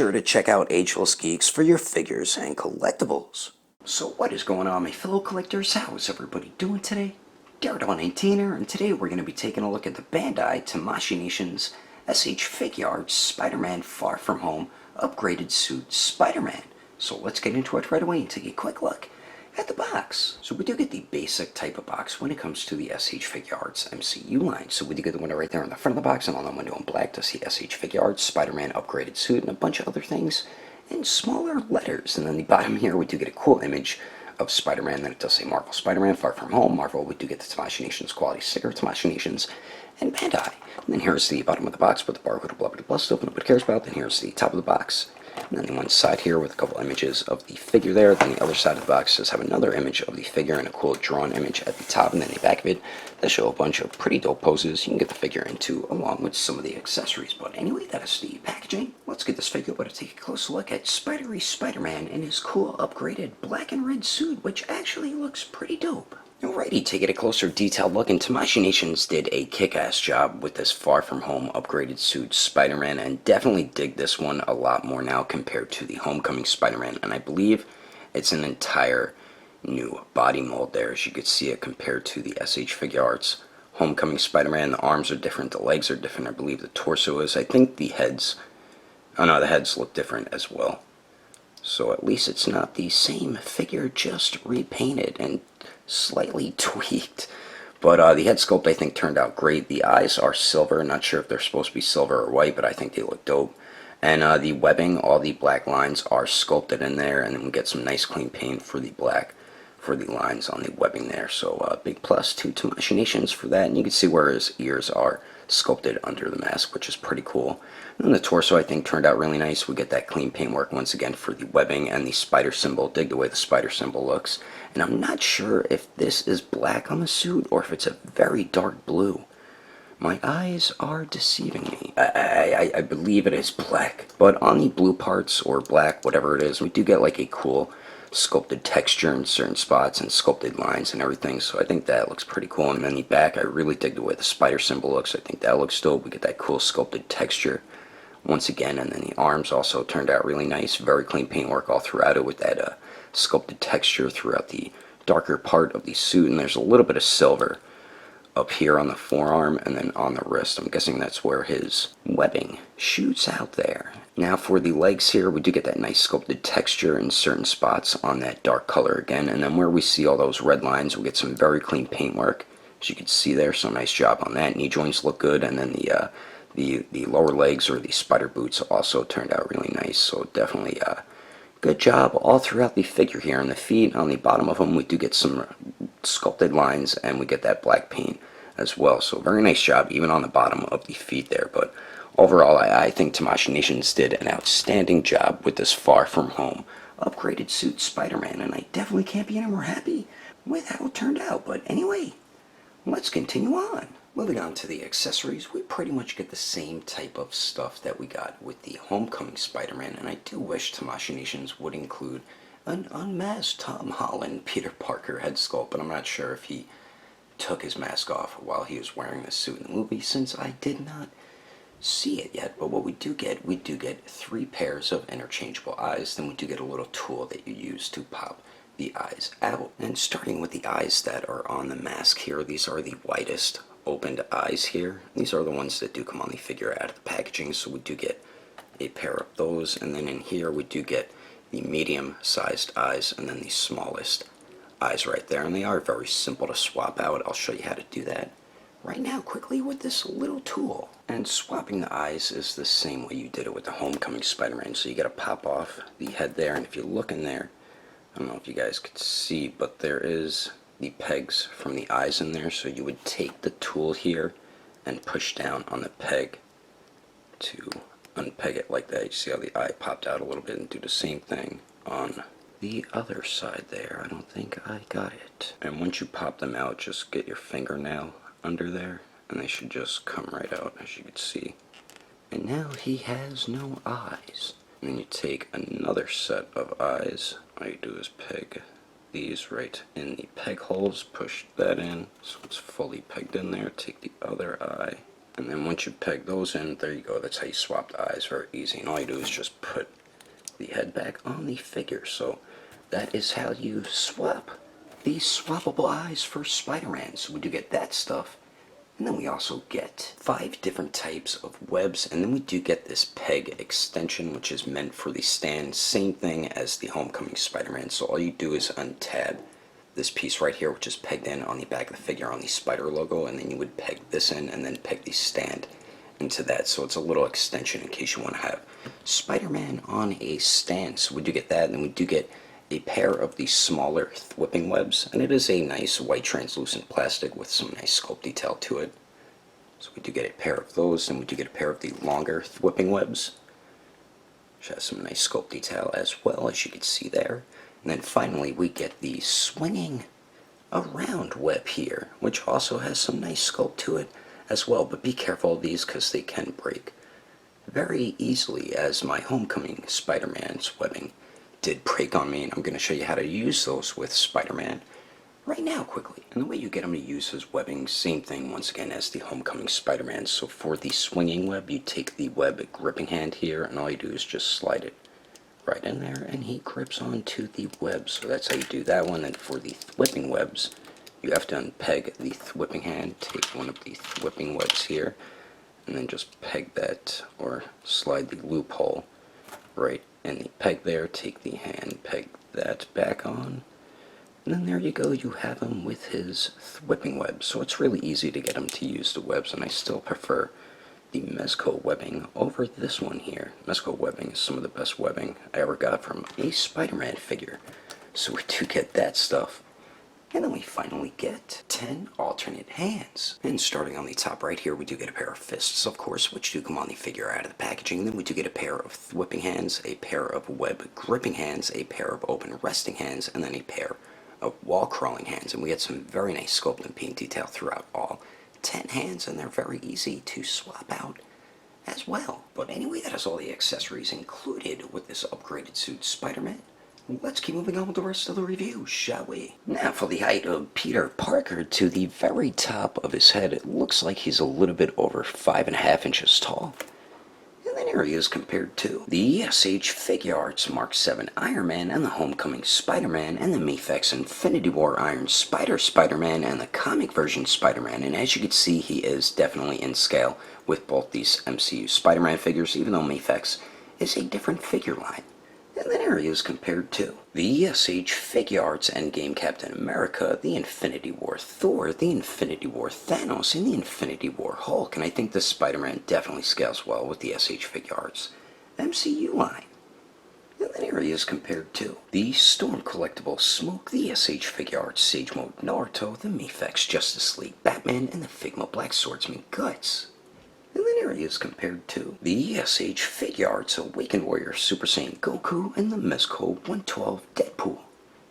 sure to check out Ageless Geeks for your figures and collectibles. So what is going on, my fellow collectors? How is everybody doing today? Daredevil19 here, and today we're going to be taking a look at the Bandai Tamashii Nation's SH Figuarts Spider-Man Far From Home upgraded suit Spider-Man. So let's get into it right away and take a quick look at the box. So we do get the basic type of box when it comes to the SH Figuarts MCU line. So we do get the window right there in the front of the box, and on the window in black to see SH Figuarts Spider-Man upgraded suit and a bunch of other things in smaller letters. And then the bottom here we do get a cool image of Spider-Man. Then it does say Marvel Spider-Man Far From Home. Marvel, we do get the Tamashii Nation's quality sticker, Tamashii Nation's, and Bandai. And then here's the bottom of the box with the barcode, blah blah blah stuff nobody cares about. Then here's the top of the box. And then the one side here with a couple images of the figure there. Then the other side of the box does have another image of the figure and a cool drawn image at the top. And then the back of it does show a bunch of pretty dope poses you can get the figure into along with some of the accessories. But anyway, that is the packaging. Let's get this figure, but take a close look at Spidery Spider-Man in his cool upgraded black and red suit, which actually looks pretty dope. Alrighty, to get a closer detailed look, and Tamashii Nations did a kick-ass job with this Far From Home upgraded suit Spider-Man, and definitely dig this one a lot more now compared to the Homecoming Spider-Man, and I believe it's an entire new body mold there, as you could see it compared to the SH Figuarts Homecoming Spider-Man. The arms are different, the legs are different, I believe the torso is. I think the heads, oh no, the heads look different as well. So at least it's not the same figure, just repainted and slightly tweaked. But the head sculpt I think turned out great. The eyes are silver, not sure if they're supposed to be silver or white, but I think they look dope. And the webbing, all the black lines are sculpted in there, and then we get some nice clean paint for the black, for the lines on the webbing there. So big plus to Tamashii Nations for that. And you can see where his ears are sculpted under the mask, which is pretty cool. And then the torso I think turned out really nice. We get that clean paint work once again for the webbing and the spider symbol. Dig the way the spider symbol looks. And I'm not sure if this is black on the suit or if it's a very dark blue. My eyes are deceiving me. I believe it is black. But on the blue parts or black, whatever it is, we do get like a cool sculpted texture in certain spots and sculpted lines and everything, so I think that looks pretty cool. And then the back, I really dig the way the spider symbol looks. I think that looks dope. We get that cool sculpted texture once again, and then the arms also turned out really nice. Very clean paintwork all throughout it with that sculpted texture throughout the darker part of the suit, and there's a little bit of silver up here on the forearm and then on the wrist. I'm guessing that's where his webbing shoots out there. Now for the legs here, we do get that nice sculpted texture in certain spots on that dark color again, and then where we see all those red lines, we get some very clean paintwork, as you can see there, so nice job on that. Knee joints look good, and then the lower legs or the spider boots also turned out really nice, so definitely good job all throughout the figure here. On the feet, on the bottom of them, we do get some sculpted lines, and we get that black paint as well, so very nice job even on the bottom of the feet there. But overall, I think Tamashii Nations did an outstanding job with this Far From Home upgraded suit Spider-Man, and I definitely can't be any more happy with how it turned out. But anyway, let's continue on. Moving on to the accessories, we pretty much get the same type of stuff that we got with the Homecoming Spider-Man, and I do wish Tamashii Nations would include an unmasked Tom Holland Peter Parker head sculpt, but I'm not sure if he took his mask off while he was wearing the suit in the movie, since I did not see it yet. But what we do get 3 pairs of interchangeable eyes. Then we do get a little tool that you use to pop the eyes out. And starting with the eyes that are on the mask here, these are the widest opened eyes here. These are the ones that do come on the figure out of the packaging, so we do get a pair of those. And then in here we do get the medium sized eyes and then the smallest eyes right there, and they are very simple to swap out. I'll show you how to do that right now quickly with this little tool. And swapping the eyes is the same way you did it with the Homecoming Spider-Man. So you gotta pop off the head there, and if you look in there, I don't know if you guys could see, but there is the pegs from the eyes in there. So you would take the tool here and push down on the peg to unpeg it like that. You see how the eye popped out a little bit, and do the same thing on the other side there. I don't think I got it. And once you pop them out, just get your fingernail under there, and they should just come right out, as you can see. And now he has no eyes. And then you take another set of eyes. All you do is peg these right in the peg holes, push that in so it's fully pegged in there. Take the other eye, And then once you peg those in, there you go. That's how you swap the eyes. Very easy. And all you do is just put the head back on the figure. So that is how you swap these swappable eyes for Spider-Man. So we do get that stuff. And then we also get 5 different types of webs. And then we do get this peg extension, which is meant for the stand. Same thing as the Homecoming Spider-Man. So all you do is untab this piece right here, which is pegged in on the back of the figure on the spider logo, and then you would peg this in and then peg the stand into that. So it's a little extension in case you want to have Spider-Man on a stand. So we do get that, and then we do get a pair of these smaller whipping webs, and it is a nice white translucent plastic with some nice sculpt detail to it. So we do get a pair of those, and we do get a pair of the longer whipping webs, which has some nice sculpt detail as well, as you can see there. And then finally we get the swinging around web here, which also has some nice sculpt to it as well. But be careful of these because they can break very easily, as my Homecoming Spider-Man's webbing did break on me. And I'm going to show you how to use those with Spider-Man right now quickly. And the way you get him to use his webbing, same thing once again as the Homecoming Spider-Man. So for the swinging web, you take the web gripping hand here, and all you do is just slide it right in there, and he grips onto the web. So that's how you do that one. And for the whipping webs, you have to unpeg the whipping hand, take one of the whipping webs here, and then just peg that, or slide the loophole right in the peg there, take the hand, peg that back on, and then there you go, you have him with his whipping web. So it's really easy to get him to use the webs, and I still prefer the Mezco webbing over this one here. Mezco webbing is some of the best webbing I ever got from a Spider-Man figure. So we do get that stuff. And then we finally get 10 alternate hands. And starting on the top right here, we do get a pair of fists, of course, which do come on the figure out of the packaging. And then we do get a pair of whipping hands, a pair of web gripping hands, a pair of open resting hands, and then a pair of wall crawling hands. And we get some very nice sculpt and paint detail throughout all 10 hands, and they're very easy to swap out as well. But anyway, that is all the accessories included with this upgraded suit Spider-Man. Let's keep moving on with the rest of the review, shall we? Now for the height of Peter Parker, to the very top of his head, it looks like he's a little bit over 5.5 inches tall. And then here he is compared to the SH Figuarts Mark 7 Iron Man and the Homecoming Spider-Man and the Mafex Infinity War Iron Spider-Man and the comic version Spider-Man. And as you can see, he is definitely in scale with both these MCU Spider-Man figures, even though Mafex is a different figure line. And then here he is compared to the SH Figuarts Endgame Captain America, the Infinity War Thor, the Infinity War Thanos, and the Infinity War Hulk. And I think this Spider-Man definitely scales well with the SH Figuarts MCU line. And then here he is compared to the Storm Collectible Smoke, the SH Figuarts Sage Mode Naruto, the Mafex Justice League Batman, and the Figma Black Swordsman Guts. And then here he is compared to the SH Figuarts Awakened Warrior Super Saiyan Goku and the Mezco 112 Deadpool.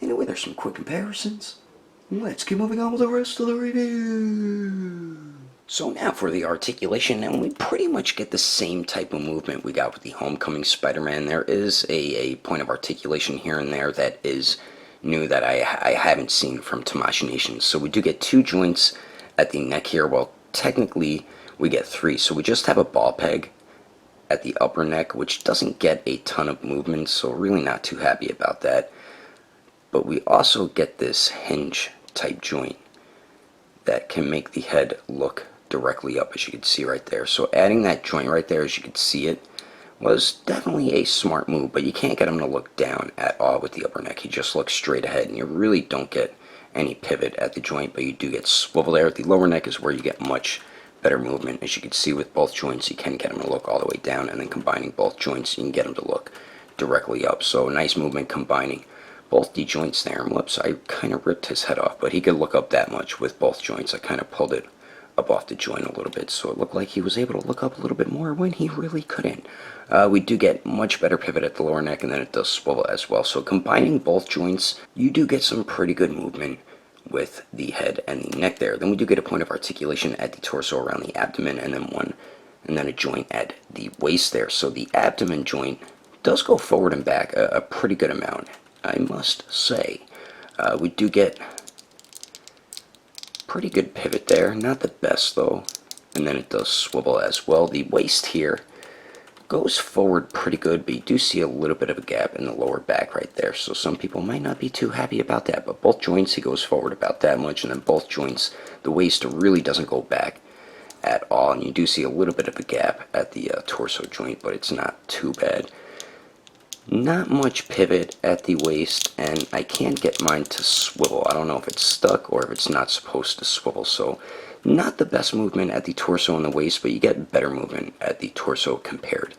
Anyway, there's some quick comparisons. Let's keep moving on with the rest of the review. So now for the articulation, and we pretty much get the same type of movement we got with the Homecoming Spider-Man. There is a point of articulation here and there that is new that I haven't seen from Tamashii Nation. So we do get 2 joints at the neck here. Well, technically we get 3, so we just have a ball peg at the upper neck, which doesn't get a ton of movement, so really not too happy about that. But we also get this hinge type joint that can make the head look directly up, as you can see right there. So adding that joint right there, as you can see it, was definitely a smart move, but you can't get him to look down at all with the upper neck. He just looks straight ahead, and you really don't get any pivot at the joint, but you do get swivel there. The lower neck is where you get much better movement. As you can see with both joints, you can get them to look all the way down, and then combining both joints, you can get them to look directly up. So nice movement combining both the joints there. And whoops, I kind of ripped his head off, but he could look up that much with both joints. I kind of pulled it up off the joint a little bit, so it looked like he was able to look up a little bit more when he really couldn't. We do get much better pivot at the lower neck, and then it does swivel as well. So combining both joints, you do get some pretty good movement with the head and the neck there. Then we do get a point of articulation at the torso around the abdomen, and then a joint at the waist there. So the abdomen joint does go forward and back a pretty good amount, I must say. We do get pretty good pivot there, not the best though. and then it does swivel as well. The waist here goes forward pretty good, but you do see a little bit of a gap in the lower back right there, so some people might not be too happy about that. But both joints, he goes forward about that much, and then both joints, the waist really doesn't go back at all, and you do see a little bit of a gap at the torso joint, but it's not too bad. Not much pivot at the waist, and I can't get mine to swivel. I don't know if it's stuck or if it's not supposed to swivel, so not the best movement at the torso and the waist, but you get better movement at the torso compared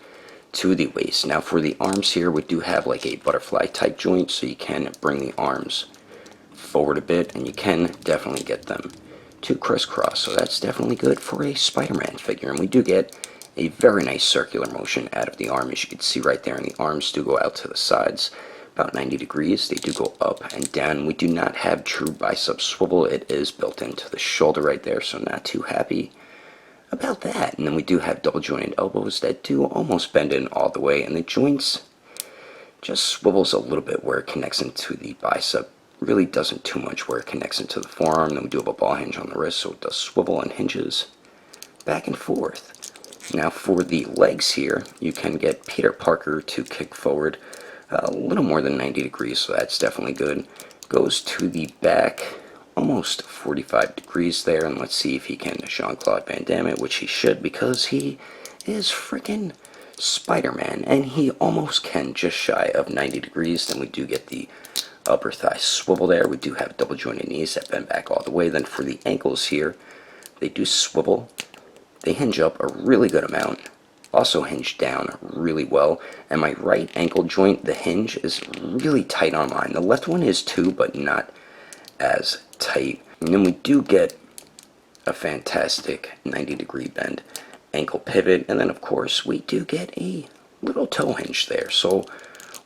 to the waist. Now for the arms here, we do have like a butterfly type joint, so you can bring the arms forward a bit, and you can definitely get them to crisscross, so that's definitely good for a Spider-Man figure. And we do get a very nice circular motion out of the arm, as you can see right there, and the arms do go out to the sides about 90 degrees. They do go up and down. We do not have true bicep swivel. It is built into the shoulder right there, so not too happy about that. And then we do have double jointed elbows that do almost bend in all the way, and the joints just swivels a little bit where it connects into the bicep. Really doesn't too much where it connects into the forearm. Then we do have a ball hinge on the wrist, so it does swivel and hinges back and forth. Now for the legs here, you can get Peter Parker to kick forward a little more than 90 degrees, so that's definitely good. Goes to the back almost 45 degrees there, and let's see if he can Jean-Claude Van Damme it, which he should, because he is freaking Spider-Man, and he almost can just shy of 90 degrees. Then we do get the upper thigh swivel there. We do have double jointed knees that bend back all the way. Then for the ankles here, they do swivel. They hinge up a really good amount, also hinge down really well, and my right ankle joint, the hinge is really tight on mine. The left one is too, but not as tight. And then we do get a fantastic 90-degree bend ankle pivot, and then of course we do get a little toe hinge there. So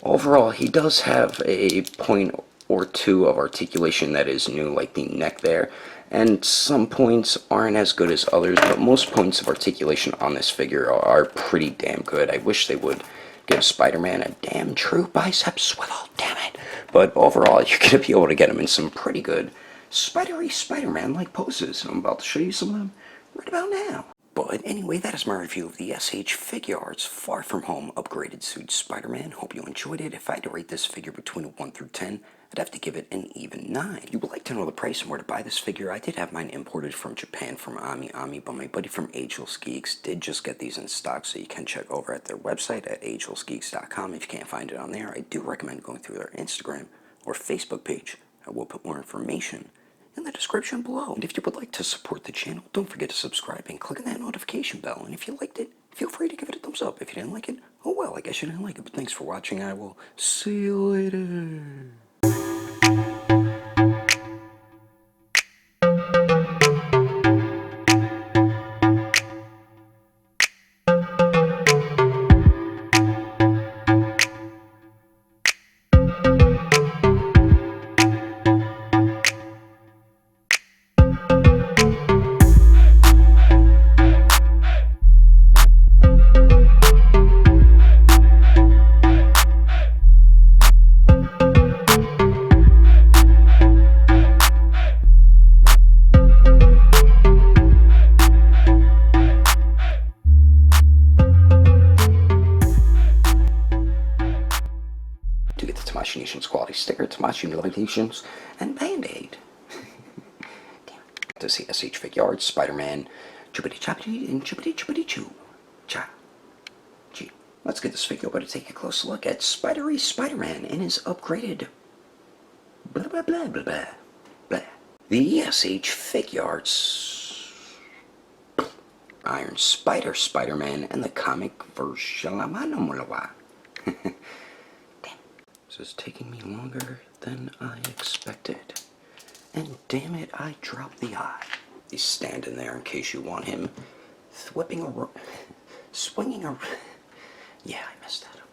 overall, he does have a point or two of articulation that is new, like the neck there, and some points aren't as good as others, but most points of articulation on this figure are pretty damn good. I wish they would give Spider-Man a damn true bicep swivel, damn it. But overall, you're going to be able to get him in some pretty good spidery Spider-Man-like poses, and I'm about to show you some of them right about now. But anyway, that is my review of the SH Figuarts Far From Home Upgraded Suit Spider-Man. Hope you enjoyed it. If I had to rate this figure between a 1 through 10, I'd have to give it an even 9. If you would like to know the price and where to buy this figure, I did have mine imported from Japan from Ami, but my buddy from Agelessgeeks did just get these in stock, so you can check over at their website at agelessgeeks.com. If you can't find it on there, I do recommend going through their Instagram or Facebook page. I will put more information in the description below. And if you would like to support the channel, don't forget to subscribe and click on that notification bell. And if you liked it, feel free to give it a thumbs up. If you didn't like it, oh well, I guess you didn't like it. But thanks for watching. I will see you later. To get the Tamashii Nations quality sticker, Tamashii Nations, and Band-Aid. Damn. To see SH Figuarts, Spider-Man, Chippity Choppity, and Chippity Chippity Choo. Cha. Gee. Let's get this figure, but to take a close look at Spidery Spider-Man and his upgraded blah blah blah blah blah blah. The SH Figuarts Iron Spider Spider-Man and the comic version. This is taking me longer than I expected. And damn it, I dropped the eye. He's standing there in case you want him swinging around. Yeah, I messed that up.